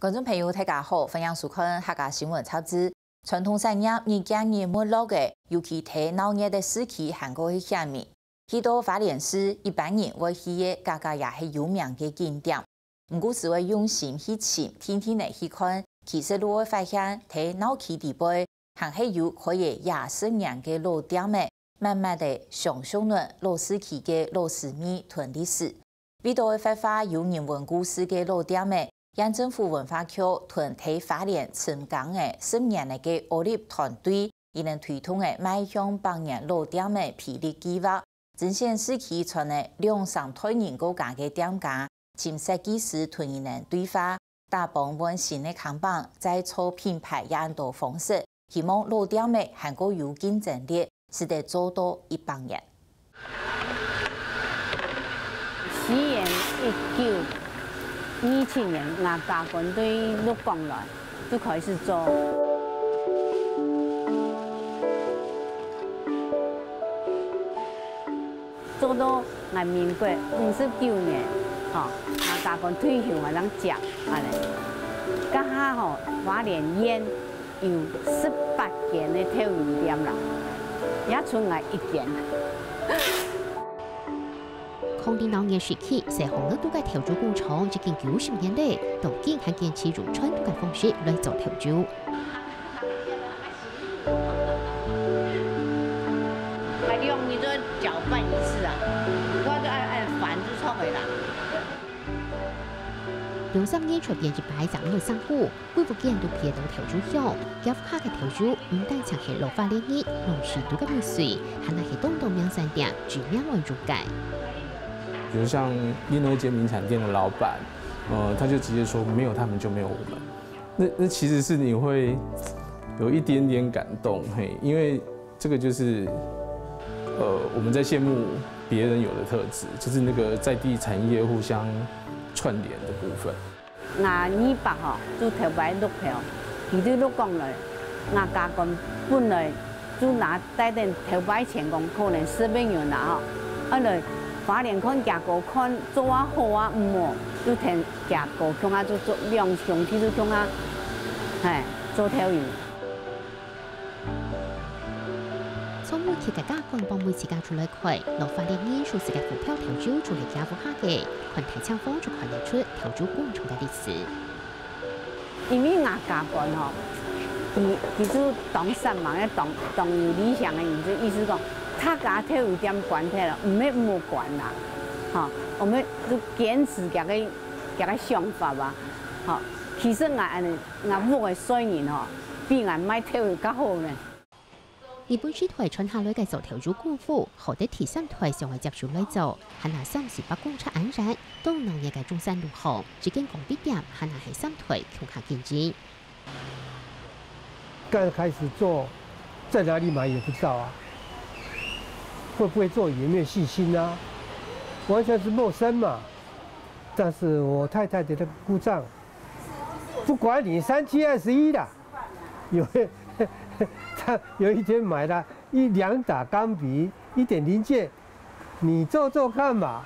观众朋友，大家好，欢迎收看客家新闻超知。传统产业日渐日没落嘅，尤其睇农业的时期韩国去下面。许多花莲市一般人会去嘅，家家也是有名嘅景点。唔过是会用心去寻，天天嚟去看，其实都会发现睇闹区地背，还是有可以20年嘅老店嘅，慢慢地上上了老市区嘅老市民屯历史。比到会发发有人文故事嘅老店嘅。县政府文化局屯替花莲成港的10年嚟嘅奥力团队，亦能推动嘅迈向100年老店嘅霹雳计划，呈现市区村嘅200多人高價嘅店家，前設計師同伊能對話，打幫換新嘅看板，再做品牌也按多方式，希望老店嘅韓國有競爭力，使得做到100年。西元1927年，我家军队入港来，就开始做。做到我民国59年，我家军退休我当食，安尼。家下吼，花莲县有18间的跳鱼店啦，也剩我1间。抗日农业时期，西红柿度嘅调酒工厂已經90年代，當今還堅持用傳統嘅方式來做調酒。我用你做攪拌一次啊，我就按反就出去啦。200年出現130商戶，每戶間都撇到調酒香，腳下嘅調酒唔單淨係老花蓮葉，龍樹度嘅美水，還係東東名產店主名為入街。比如像另外一间名产店的老板，他就直接说没有他们就没有我们。那其实是你会有一点点感动，嘿，因为这个就是我们在羡慕别人有的特质，就是那个在地产业互相串联的部分。200吼，就頭擺錄票，佢都錄講來，家軍本來就拿帶點頭擺錢講，可能10萬元啦吼，來。花蓮看價高看做啊好啊唔好，就聽價高向啊就做量上去就向啊，做調油。從每期嘅家官幫每次家出來開，落花蓮煙數時嘅股票調酒做嚟家戶下嘅，群體창風就看得出調酒工廠嘅歷史。因為家官吼，佢就當善忙嘅當有理想嘅意思講。他家跳有點關係啦，唔係冇關啦，我們就堅持這個想法吧，其實我某個雖然比我買跳有較好呢。日本市台傳下來嘅做調酒功夫，學得提升台上嘅接受來做，係拿30把公車安然，東農業嘅中山路行，只見工筆店係拿係3台強下競爭。剛開始做，在哪裡買也不知道啊。會不會做也沒有信心啊，完全是陌生嘛。但是我太太的那個故障，不管你3721的，他有一天買了2打鋼筆1點零件，你做做看嘛。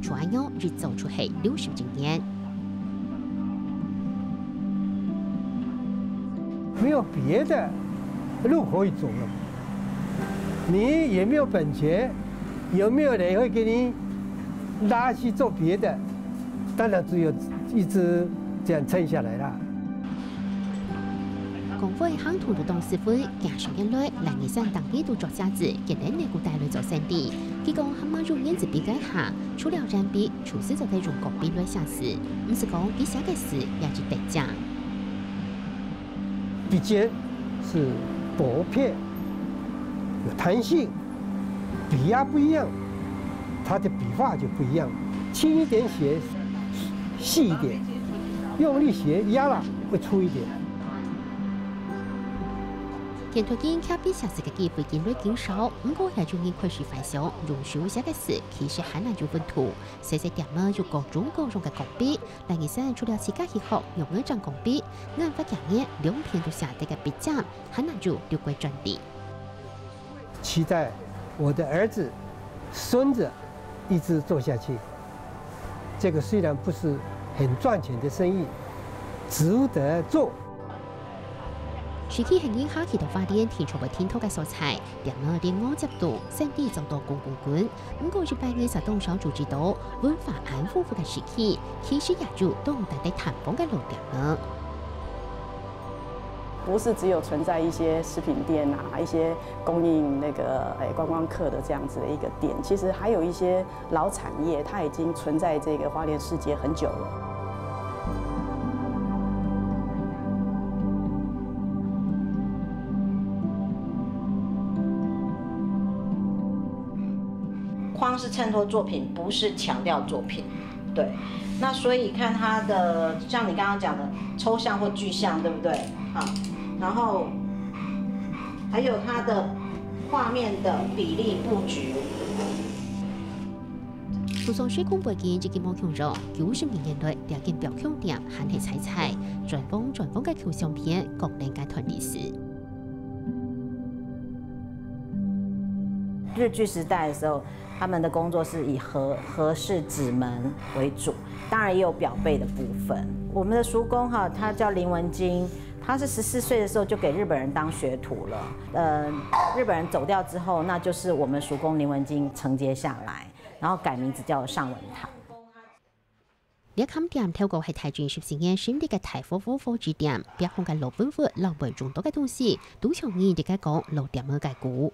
專業日做出係60幾年，沒有別的路可以走了，你也沒有本錢，有沒有人會給你拉去做別的？當然只有一直這樣撐下來啦。工會行同到董事會廿10年來，蘭義山當地都作家子，亦喺內股帶來做生意。佢講喺馬用煙子比較下，除了染筆，廚師就得用鋼筆來寫詞，唔是講佢寫嘅詞也是得獎。筆尖是薄片，有彈性，筆壓不一樣，它的筆畫就不一樣，輕一點寫，細一點，用力寫壓了會粗一點。田土經卡比寫詞嘅機會見率減少，唔過係仲要開始發想用手寫嘅詞，其實很難有問題。寫點樣用各種嘅鋼筆，蘭義山除了自家去學用一張鋼筆，啱發現2片都寫得嘅筆尖，很難有留歸專利。期待我的儿子、孙子一直做下去。这个虽然不是很赚钱的生意，值得做。市区行人下渠道发电填充为天土嘅素材，点么啲50度，甚至走到公滚。不过18年实动小组知道，文化安丰富嘅市区，其实也就都唔单单谈风嘅路点么。不是只有存在一些食品店啊，一些供应那个观光客的这样子的一个店，其实还有一些老产业，它已经存在这个花莲世界很久了。框是衬托作品，不是强调作品。对，那所以看它的，像你刚刚讲的抽象或具象，对不对？好，然后还有它的画面的比例布局。涂上水空背景即个冇强弱，90年代第一件表强点还系彩彩，转风嘅旧相片，各人阶段历史。日据时代的时候，他们的工作是以和式纸门为主，当然也有表背的部分。我们的叔公哈，他叫林文京，他是14岁的时候就给日本人当学徒了。日本人走掉之后，那就是我们叔公林文京承接下来，然后改名字叫尚文堂。呢間店透過係台灣14年新嘅大火火之店，別空嘅老本貨、老本眾多嘅東西，都像人哋講老店嘅解故。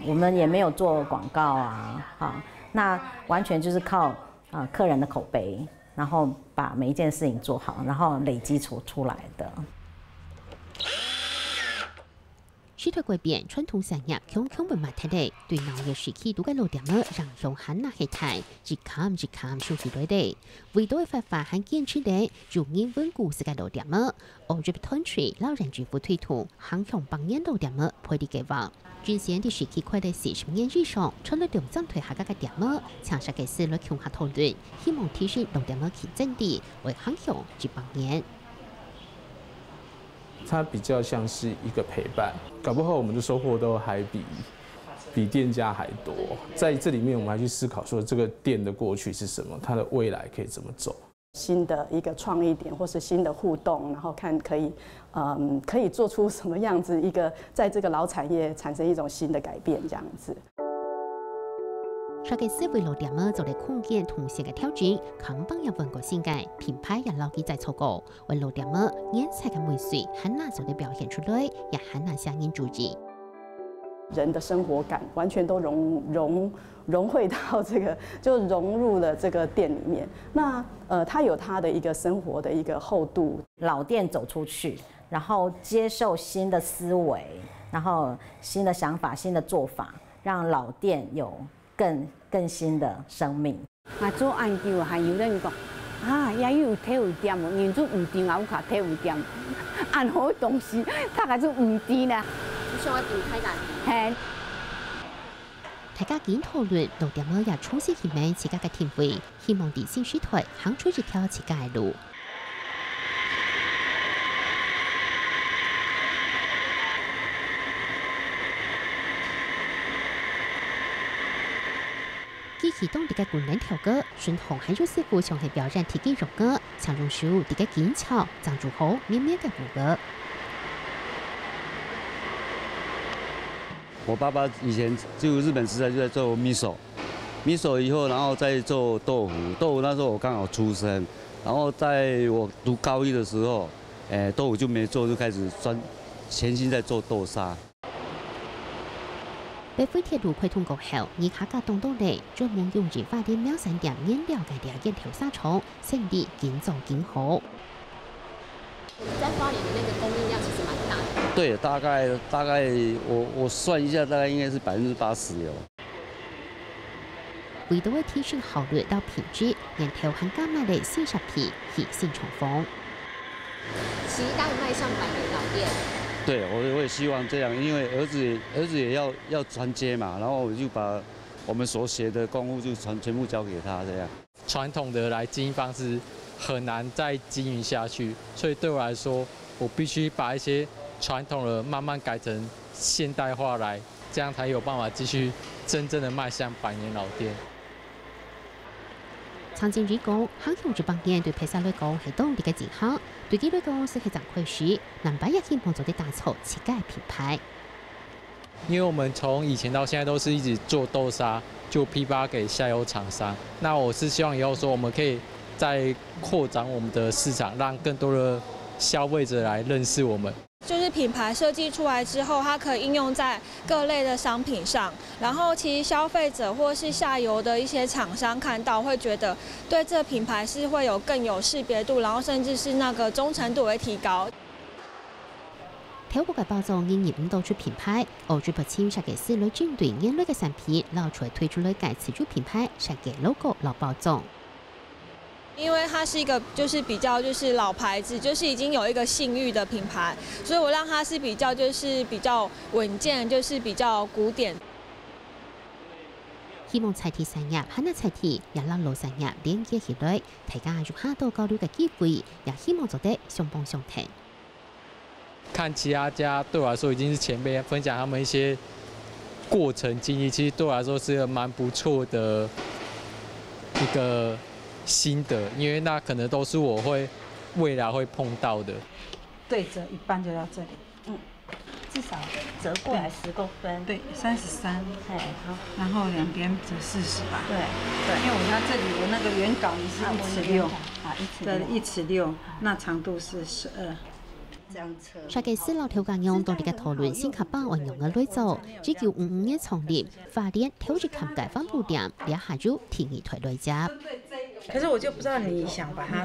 我们也没有做广告啊，好，那完全就是靠客人的口碑，然后把每一件事情做好，然后累积出来的。時代改變，傳統產業強不抹睇嚟，對農業時期都嘅老店們讓用很難去睇，一坎數起來的。唯獨發發很堅持的，用英文故事嘅老店們，歐洲團隊老人政府推動，很用幫人老店們配啲計劃。之前的時期快到40年以上，除了兩張推下嘅店們，長沙嘅事率強下討論，希望提升老店們競爭力，為很用一幫人。它比较像是一个陪伴，搞不好我们的收获都还比店家还多。在这里面，我们还去思考说这个店的过去是什么，它的未来可以怎么走。新的一个创意点，或是新的互动，然后看可以做出什么样子一个，在这个老产业产生一种新的改变，这样子。設計師為老店們做嚟空間同時嘅挑戰，肯幫入揾個新嘅品牌也撈幾在錯過，為老店們顏色嘅美術很難做嚟表現出來，也很難相應注意。人的生活感完全都融汇到这个，就融入了这个店里面。那它有它的一个生活的一个厚度。老店走出去，然后接受新的思维，然后新的想法、新的做法，让老店有更新的生命。做研究还有人講也有體育店哦，人做唔掂啊，有卡體育店，按好東西，他還做唔掂啦。想一定開大店。大家見討論老店們也重新顯明自家嘅定位，希望理性時代行出一條自家嘅路。機器當地嘅功能調歌，順紅還有師傅上係表演體技柔歌，強用手地嘅技巧，掌住好綿綿嘅舞歌。我爸爸以前就日本时代就在做miso以后，然后再做豆腐那时候我刚好出生，然後在我讀高1的時候，豆腐就沒做，就開始全心在做豆沙。北非鐵路開通過後，而家嘅東東嚟專門用於發電秒3點燃料嘅第一條沙廠，生意建造建好。在花蓮的那個供應量其實蠻大的。對，大概我算一下，大概應該是80%有。為到提升效率到品質，人頭很加賣嚟40皮，以新重逢。期待邁向100年老店。对，我也希望这样，因为兒子也要傳接嘛，然後我就把我們所學的功夫就全部交給他，這樣。傳統的來經營方式很難再經營下去，所以對我來說，我必須把一些傳統的慢慢改成現代化來这样才有办法继续真正的迈向100年老店。常经理讲，航向这帮店对佩萨来讲系当地嘅健康，对佢来讲是系涨亏时，南北也希望做啲打造自家品牌。因为我们从以前到现在都是一直做豆沙，就批发给下游厂商。那我是希望以后说我们可以再扩展我们的市场，让更多的消费者来认识我们。就是品牌设计出来之后，它可以应用在各类的商品上，然后其实消费者或是下游的一些厂商看到，会觉得对这品牌是会有更有识别度，然后甚至是那个忠诚度会提高。透过嘅包裝應業導出品牌，歐洲不清設計師來針對眼類嘅產品，撈出來推出來改自主品牌，設計 logo 老包裝。因为它是一个就是比较就是老牌子，就是已经有一个信誉的品牌，所以我让它是比较就是比较稳健，就是比较古典。希望財體產業、海南財體也讓老產業連結起來，大家入下到交流嘅機會，也希望做得相幫相挺。看其他家对我来说已经是前辈，分享他们一些过程经历，其实对我来说是个蛮不错的一个心得，因为那可能都是我会未来会碰到的。对折一般就到这里，至少折过来10公分。对，33。哎，好。然后两边折40吧。对。因为我家这里我那个原稿你是1尺6，啊，1尺6。对，1尺6，那长度是12。設計師劉條江用到呢個討論新加坡運用嘅類組，1955年創立，發展挑戰涵蓋帆布店，兩下就提議推類接。可是我就不知道你想把它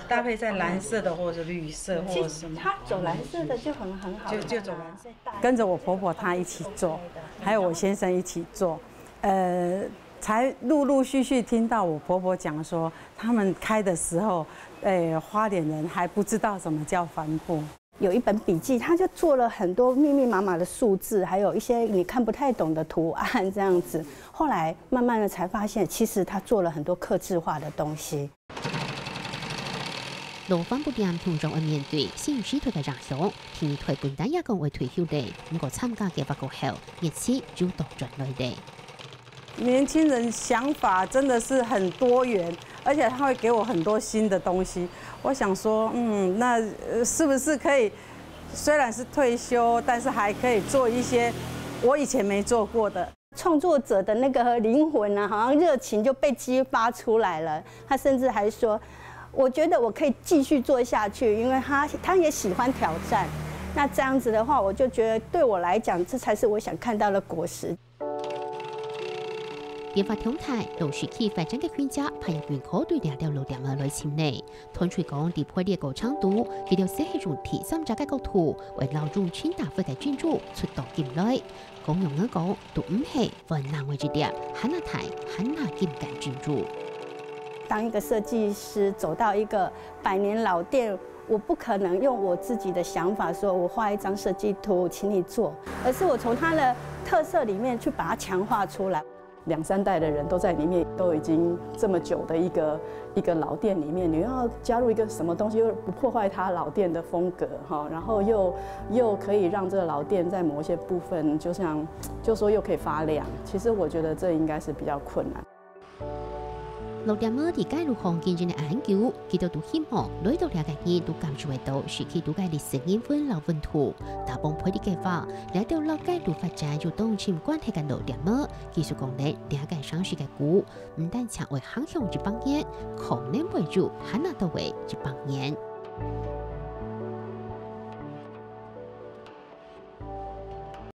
搭配在蓝色的或者绿色或者什么。它走蓝色的就很好，就走蓝色。跟着我婆婆她一起做，还有我先生一起做，才陆陆续续听到我婆婆讲说，他们开的时候，花莲人还不知道什么叫帆布。有一本笔记，他就做了很多密密麻麻的数字，还有一些你看不太懂的图案这样子。后来慢慢的才发现，其实他做了很多客制化的东西。老帆布店通常會面對新時代嘅影響，天推本單也講會退休嚟，不過參加嘅報告後，熱刺就多轉來嚟。年輕人想法真的是很多元，而且他會給我很多新的東西。我想說，那是不是可以，雖然是退休，但是還可以做一些我以前沒做過的。創作者的那個靈魂啊，好像熱情就被激發出來了。他甚至還說，我覺得我可以繼續做下去，因為他也喜歡挑戰。那這樣子的話，我就覺得對我來講，這才是我想看到的果實。研發調態，陸續期發展嘅專家派入員可對兩條路點來潛嚟，團隊講地配列高長度，佢哋寫係用第三者嘅構圖，為撈入清大會嘅建築出到進來。公用嘅講都唔係雲南為之點，很難睇，很難見緊建築。當一個設計師走到一個100年老店，我不可能用我自己的想法說我畫一張設計圖請你做，而是我從它的特色裡面去把它強化出來。2、3代的人都在裡面，都已經這麼久的一個老店裡面，你要加入一個什麼東西，又不破壞它老店的風格哈，然後又可以讓這個老店在某些部分，就說又可以發亮。其實我覺得這應該是比較困難。老店們喺介入環境嘅研究，佢哋都希望來到兩個人都感受到是佢哋嘅歷史緣分老本土，大幫配啲計劃，嚟到老街度發展有當前關係嘅老店們，技術功力兩個上市嘅股，唔單成為航向一幫人，可能為主，還拿到為一幫人。